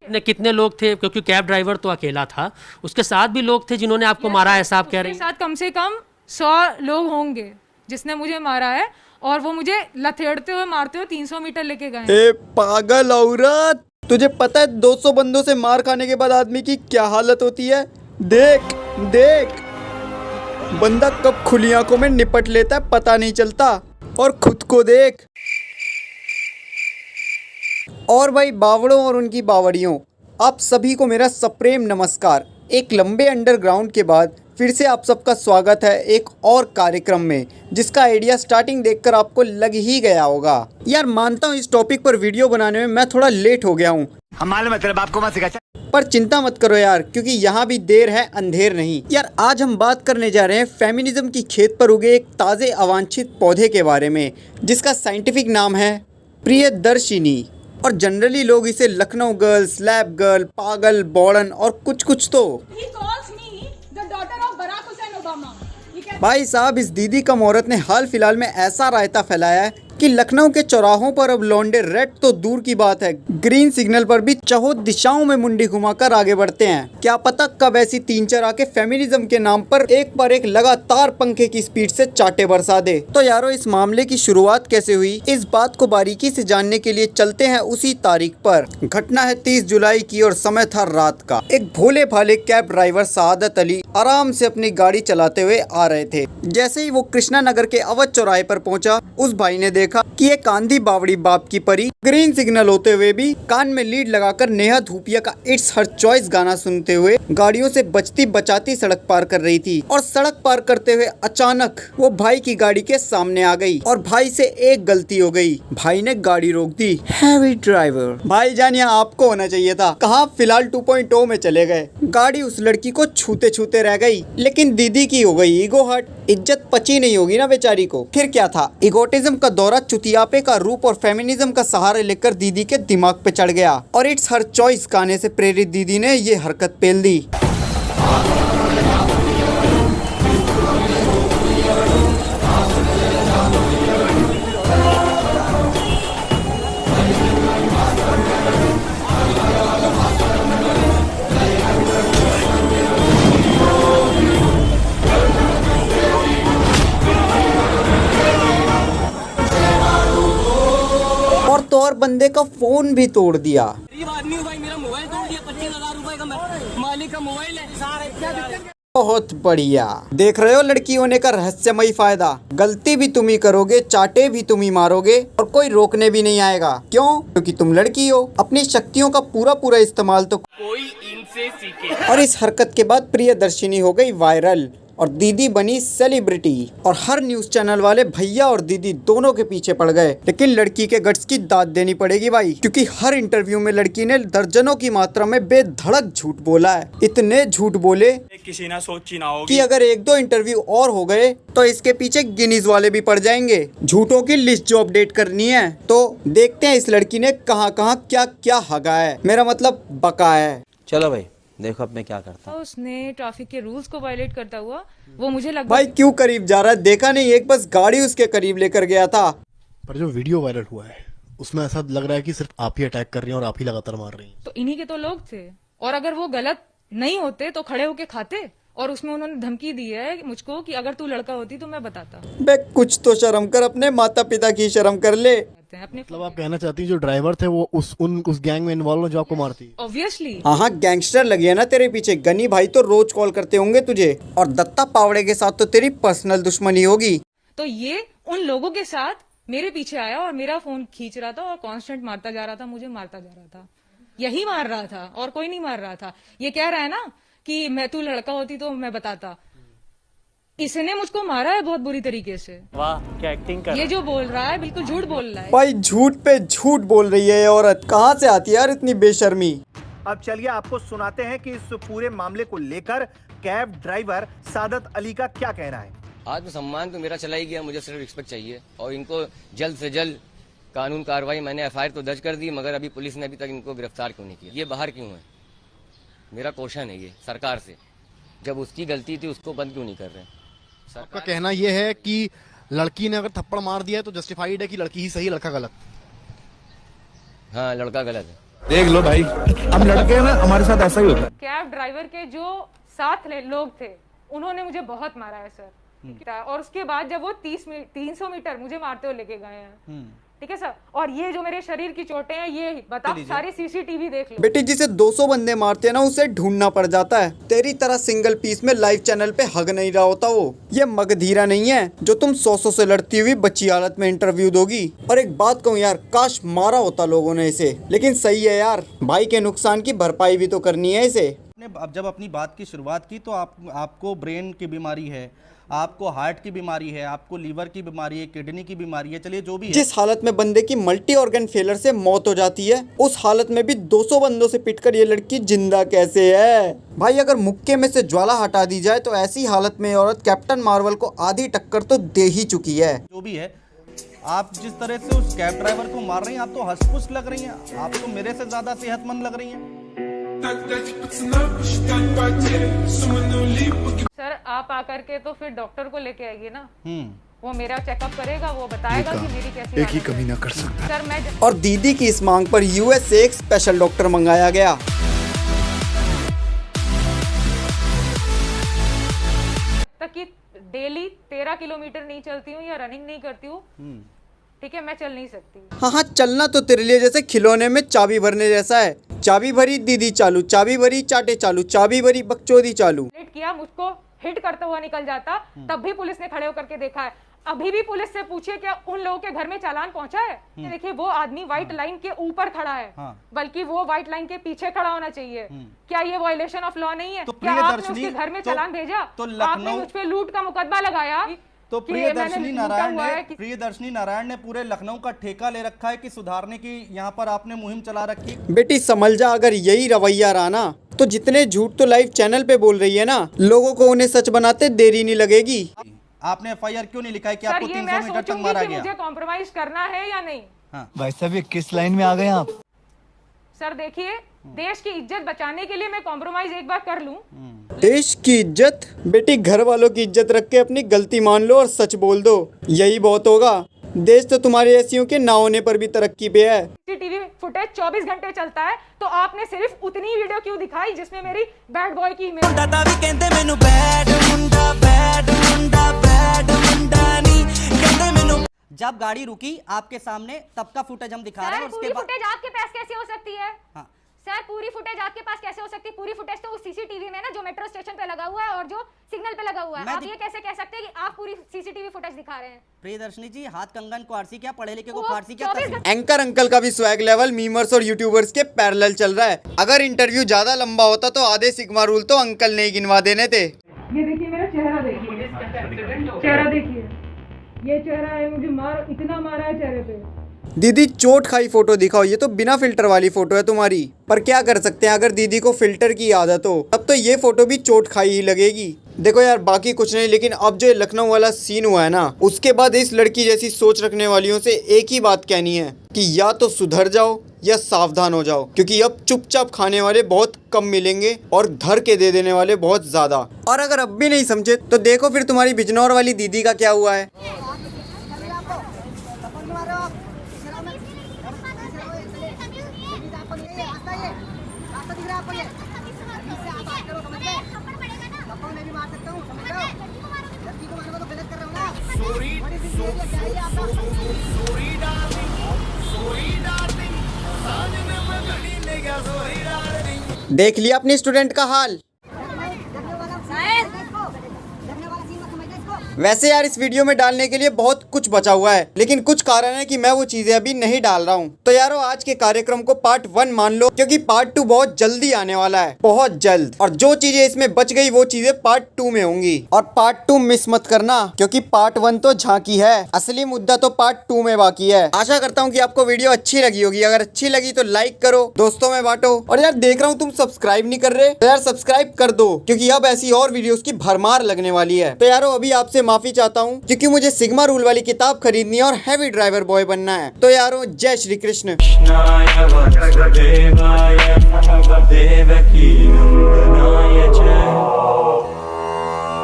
कितने कितने लोग थे, क्योंकि कैब ड्राइवर तो अकेला था, उसके साथ भी लोग थे जिन्होंने आपको मारा, ऐसा आप कह रहे हैं? साथ कम से कम 100 लोग होंगे जिसने मुझे मारा है, और वो मुझे लथेड़ते हुए मारते हुए 300 मीटर लेके गए। ए पागल औरत, तुझे पता है 200 बंदों से मार खाने के बाद आदमी की क्या हालत होती है? देख देख, बंदा कब खुली आंखों में निपट लेता है पता नहीं चलता। और खुद को देख। और भाई बावड़ों और उनकी बावड़ियों, आप सभी को मेरा सप्रेम नमस्कार। एक लंबे अंडरग्राउंड के बाद फिर से आप सबका स्वागत है एक और कार्यक्रम में, जिसका आइडिया स्टार्टिंग देखकर आपको लग ही गया होगा। यार मानता हूँ इस टॉपिक पर वीडियो बनाने में मैं थोड़ा लेट हो गया हूँ, हमारे मतलब आपको मत सिखा। पर चिंता मत करो यार, क्योंकि यहाँ भी देर है अंधेर नहीं। यार आज हम बात करने जा रहे हैं फेमिनिज्म की खेत पर उगे एक ताज़े अवांछित पौधे के बारे में, जिसका साइंटिफिक नाम है प्रियदर्शिनी। और जनरली लोग इसे लखनऊ गर्ल, स्लैब गर्ल, पागल, बौड़न और कुछ कुछ तो। भाई साहब, इस दीदी कम औरत ने हाल फिलहाल में ऐसा रायता फैलाया है कि लखनऊ के चौराहों पर अब लौंडे रेड तो दूर की बात है, ग्रीन सिग्नल पर भी चहुत दिशाओं में मुंडी घुमाकर आगे बढ़ते हैं। क्या पता कब ऐसी 3-4 आके फेमिनिज्म के नाम पर एक पर एक लगातार पंखे की स्पीड से चाटे बरसा दे। तो यारो, इस मामले की शुरुआत कैसे हुई, इस बात को बारीकी से जानने के लिए चलते हैं उसी तारीख पर। घटना है 30 जुलाई की और समय था रात का। एक भोले भाले कैब ड्राइवर सआदत अली आराम से अपनी गाड़ी चलाते हुए आ रहे थे। जैसे ही वो कृष्णा नगर के अवध चौराहे पर पहुंचा, उस भाई ने देखा कि एक आंधी बावड़ी बाप की परी ग्रीन सिग्नल होते हुए भी कान में लीड लगाकर नेहा धूपिया का इट्स हर चॉइस गाना सुनते हुए गाड़ियों से बचती बचाती सड़क पार कर रही थी। और सड़क पार करते हुए अचानक वो भाई की गाड़ी के सामने आ गई और भाई से एक गलती हो गई। भाई ने गाड़ी रोक दी। हैवी ड्राइवर भाई जान, यहाँ आपको होना चाहिए था, कहाँ फिलहाल 2.0 में चले गए। गाड़ी उस लड़की को छूते छूते रह गई, लेकिन दीदी की हो गई ईगो हर्ट। इज्जत पची नहीं होगी ना बेचारी को। फिर क्या था, इगोटिज्म का दौरा चुतियापे का रूप और फेमिनिज्म का सहारा लेकर दीदी के दिमाग पे चढ़ गया और इट्स हर चॉइस गाने से प्रेरित दीदी ने ये हरकत पेल दी। और बंदे का फोन भी तोड़ दिया। आदमी हूँ भाई, मेरा मोबाइल तोड़ दिया, 25,000 रुपए का मालिक का मोबाइल है। बहुत बढ़िया। देख रहे हो लड़की होने का रहस्यमयी फायदा। गलती भी तुम ही करोगे, चाटे भी तुम ही मारोगे और कोई रोकने भी नहीं आएगा। क्यों? क्योंकि तुम लड़की हो। अपनी शक्तियों का पूरा इस्तेमाल तो कोई इनसे सीखे। और इस हरकत के बाद प्रियदर्शिनी हो गई वायरल और दीदी बनी सेलिब्रिटी। और हर न्यूज चैनल वाले भैया और दीदी दोनों के पीछे पड़ गए। लेकिन लड़की के गट्स की दाद देनी पड़ेगी भाई, क्योंकि हर इंटरव्यू में लड़की ने दर्जनों की मात्रा में बेधड़क झूठ बोला है। इतने झूठ बोले किसी ना सोची ना होगी कि अगर 1-2 इंटरव्यू और हो गए तो इसके पीछे गिनीज वाले भी पड़ जाएंगे। झूठों की लिस्ट जो अपडेट करनी है। तो देखते हैं इस लड़की ने कहाँ कहाँ क्या क्या हगा है, मेरा मतलब बका है। चलो भाई देखो अब मैं क्या करता हूँ। उसने ट्रैफिक के रूल्स को वायलेट करता हुआ वो मुझे लगभग भाई क्यों करीब जा रहा है, देखा नहीं, एक बस गाड़ी उसके करीब लेकर गया था। पर जो वीडियो वायरल हुआ है उसमें ऐसा लग रहा है कि सिर्फ आप ही अटैक कर रही हैं और आप ही लगातार मार रही हैं। तो इन्हीं के तो लोग थे, और अगर वो गलत नहीं होते तो खड़े होके खाते। और उसमें उन्होंने धमकी दी है मुझको कि अगर तू लड़का होती तो मैं बताता। बे कुछ तो शर्म कर, अपने माता पिता की शर्म कर ले। अपने मतलब आप कहना चाहती हैं जो ड्राइवर थे वो उस गैंग में इन्वॉल्व है जो आपको मारती? ऑब्वियसली। हाँ गैंगस्टर लगी है ना तेरे पीछे। गनी भाई तो रोज कॉल करते होंगे तुझे, और दत्ता पावड़े के साथ तो तेरी पर्सनल दुश्मनी होगी। तो ये उन लोगों के साथ मेरे पीछे आया और मेरा फोन खींच रहा था और कांस्टेंट मारता जा रहा था, मुझे मारता जा रहा था। यही मार रहा था और कोई नहीं मार रहा था। ये कह रहा है ना कि मैं तू लड़का होती तो मैं बताता। इसने मुझको मारा है बहुत बुरी तरीके से। वाह क्या एक्टिंग कर। ये जो बोल रहा है बिल्कुल झूठ बोल रहा है। भाई झूठ पे झूठ बोल रही है ये औरत, कहाँ से आती है यार इतनी बेशर्मी। अब चलिए आपको सुनाते हैं कि इस पूरे मामले को लेकर कैब ड्राइवर सआदत अली का क्या कहना है। आत्मसम्मान तो मेरा चला ही गया, मुझे सिर्फ रिस्पेक्ट चाहिए और इनको जल्द से जल्द कानून कार्रवाई। मैंने एफआईआर तो दर्ज कर दी, मगर अभी पुलिस ने अभी तक इनको गिरफ्तार क्यों नहीं किया? ये बाहर क्यों है? मेरा क्वेश्चन है ये सरकार से। जब उसकी गलती थी उसको बंद क्यों नहीं कर रहे? आपका कहना यह है कि लड़की ने अगर थप्पड़ मार दिया है तो जस्टिफाइड है कि लड़की ही सही लड़का गलत? हाँ लड़का गलत है। देख लो भाई, हम लड़के हैं ना, हमारे साथ ऐसा ही होता है। कैब ड्राइवर के जो साथ लोग थे उन्होंने मुझे बहुत मारा है सर। और उसके बाद जब वो 300 मीटर मुझे मारते हुए लेके गए हैं, ठीक है सर। और ये जो मेरे शरीर की चोटें हैं, ये बताओ, सारी सीसीटीवी देख लो। बेटी जिसे 200 बंदे मारते हैं ना, उसे ढूंढना पड़ जाता है। तेरी तरह सिंगल पीस में लाइव चैनल पे हग नहीं रहा होता वो। ये मगधीरा नहीं है जो तुम 100 से लड़ती हुई बच्ची हालत में इंटरव्यू दोगी। और एक बात कहूँ यार, काश मारा होता लोगों ने इसे, लेकिन सही है यार, भाई के नुकसान की भरपाई भी तो करनी है इसे। अब जब अपनी बात की शुरुआत की तो आपको ब्रेन की बीमारी है, आपको हार्ट की बीमारी है, आपको लीवर की बीमारी है, किडनी की बीमारी है, चलिए जो भी है। जिस हालत में बंदे की मल्टी ऑर्गन फेलर से मौत हो जाती है, उस हालत में भी 200 बंदों से पिटकर ये लड़की जिंदा कैसे है? भाई अगर मुक्के में से ज्वाला हटा दी जाए तो ऐसी हालत में औरत कैप्टन मार्वल को आधी टक्कर तो दे ही चुकी है। जो भी है, आप जिस तरह से उस कैब ड्राइवर को मार रही हैं, आप तो हंसपुस लग रही हैं, आप तो मेरे से ज्यादा सेहतमंद लग रही हैं। सर आप आकर के तो फिर डॉक्टर को लेके आइए ना, वो मेरा चेकअप करेगा, वो बताएगा कि मेरी कैसी एक ही कमी ना कर सकता। सर मैं और दीदी की इस मांग पर यूएस से एक स्पेशल डॉक्टर मंगाया गया। तक कि डेली 13 किलोमीटर नहीं चलती हूँ या रनिंग नहीं करती हूँ, ठीक है, मैं चल नहीं सकती। हाँ, चलना तो तेरे लिए जैसे खिलौने में चाबी भरने जैसा है। चाबी भरी दीदी चालू, चाबी भरी चाटे चालू, चाबी भरी बकचोदी चालू। हिट किया, मुझको हिट करता हुआ निकल जाता, तब भी पुलिस ने खड़े होकर के देखा है। अभी भी पुलिस से पूछिए क्या उन लोगों के घर में चालान पहुंचा है? देखिए वो आदमी व्हाइट लाइन के ऊपर खड़ा है, बल्कि वो व्हाइट लाइन के पीछे खड़ा होना चाहिए। क्या ये वायलेशन ऑफ लॉ नहीं है? तो क्या आपने उसके घर में चालान भेजा? तो आपने मुझ पे लूट का मुकदमा लगाया। तो प्रियदर्शनी नारायण ने पूरे लखनऊ का ठेका ले रखा है कि सुधारने की यहाँ पर आपने मुहिम चला रखी। बेटी समझ जा, अगर यही रवैया रहा ना तो जितने झूठ तो लाइव चैनल पे बोल रही है ना, लोगों को उन्हें सच बनाते देरी नहीं लगेगी। आपने एफआईआर क्यों नहीं लिखा है कि आपको 300 मीटर तक मारा गया? मुझे कॉम्प्रोमाइज करना है या नहीं? भाई साहब ये किस लाइन में आ गए आप? सर देखिए, देश की इज्जत बचाने के लिए मैं कॉम्प्रोमाइज एक बार कर लूं। देश की इज्जत? बेटी घर वालों की इज्जत रख के अपनी गलती मान लो और सच बोल दो, यही बहुत होगा। देश तो तुम्हारे ऐसियों के ना होने पर भी तरक्की पे है। सीसीटीवी फुटेज 24 घंटे चलता है, तो आपने सिर्फ उतनी वीडियो क्यों दिखाई जिसमें मेरी बैड बॉय की इमेज? जब गाड़ी रुकी आपके सामने तब का फुटेज हम दिखा रहे हैं। पूरी फुटेज आपके पास कैसे हो सकती है? हाँ। सर पूरी फुटेज आपके पास कैसे हो सकती है? पूरी फुटेज तो उस सीसीटीवी में ना जो मेट्रो स्टेशन पे लगा हुआ है और जो सिग्नल पे लगा हुआ है। आप ये कैसे कह सकते हैं कि आप पूरी सीसीटीवी फुटेज दिखा रहे हैं? प्रियदर्शनी जी, हाथ कंगन को आरसी क्या, पढ़े लिखे को फारसी क्या? एंकर अंकल का भी स्वैग लेवल मीमर्स और यूट्यूबर्स के पैरेलल चल रहा है। अगर इंटरव्यू ज्यादा लंबा होता तो आधे सिग्मा रूल तो अंकल ने ही गिनवा देने थे। ये देखिए मेरा चेहरा, देखिए चेहरा, देखिए ये चेहरा है, मुझे इतना मारा है चेहरे पे। दीदी चोट खाई फोटो दिखाओ, ये तो बिना फिल्टर वाली फोटो है तुम्हारी। पर क्या कर सकते हैं, अगर दीदी को फिल्टर की आदत हो तब तो ये फोटो भी चोट खाई ही लगेगी। देखो यार, बाकी कुछ नहीं, लेकिन अब जो लखनऊ वाला सीन हुआ है ना, उसके बाद इस लड़की जैसी सोच रखने वालियों से एक ही बात कहनी है कि या तो सुधर जाओ या सावधान हो जाओ, क्योंकि अब चुपचाप खाने वाले बहुत कम मिलेंगे और धर के दे देने वाले बहुत ज्यादा। और अगर अब भी नहीं समझे तो देखो फिर तुम्हारी बिजनौर वाली दीदी का क्या हुआ है। देख लिया अपने स्टूडेंट का हाल। वैसे यार इस वीडियो में डालने के लिए बहुत कुछ बचा हुआ है, लेकिन कुछ कारण है कि मैं वो चीजें अभी नहीं डाल रहा हूँ। तो यारो आज के कार्यक्रम को पार्ट 1 मान लो, क्योंकि पार्ट 2 बहुत जल्दी आने वाला है, बहुत जल्द। और जो चीजें इसमें बच गई वो चीजें पार्ट 2 में होंगी। और पार्ट 2 मिस मत करना, क्योंकि पार्ट 1 तो झांकी है, असली मुद्दा तो पार्ट 2 में बाकी है। आशा करता हूँ कि आपको वीडियो अच्छी लगी होगी। अगर अच्छी लगी तो लाइक करो, दोस्तों में बांटो। और यार देख रहा हूँ तुम सब्सक्राइब नहीं कर रहे, तो यार सब्सक्राइब कर दो, क्योंकि अब ऐसी और वीडियोस की भरमार लगने वाली है। तो यारो अभी आपसे माफी चाहता हूँ, क्योंकि मुझे सिग्मा रूल वाली किताब खरीदनी है और हैवी ड्राइवर बॉय बनना है। तो यारो जय श्री कृष्ण। देवकी नंदनाय जय।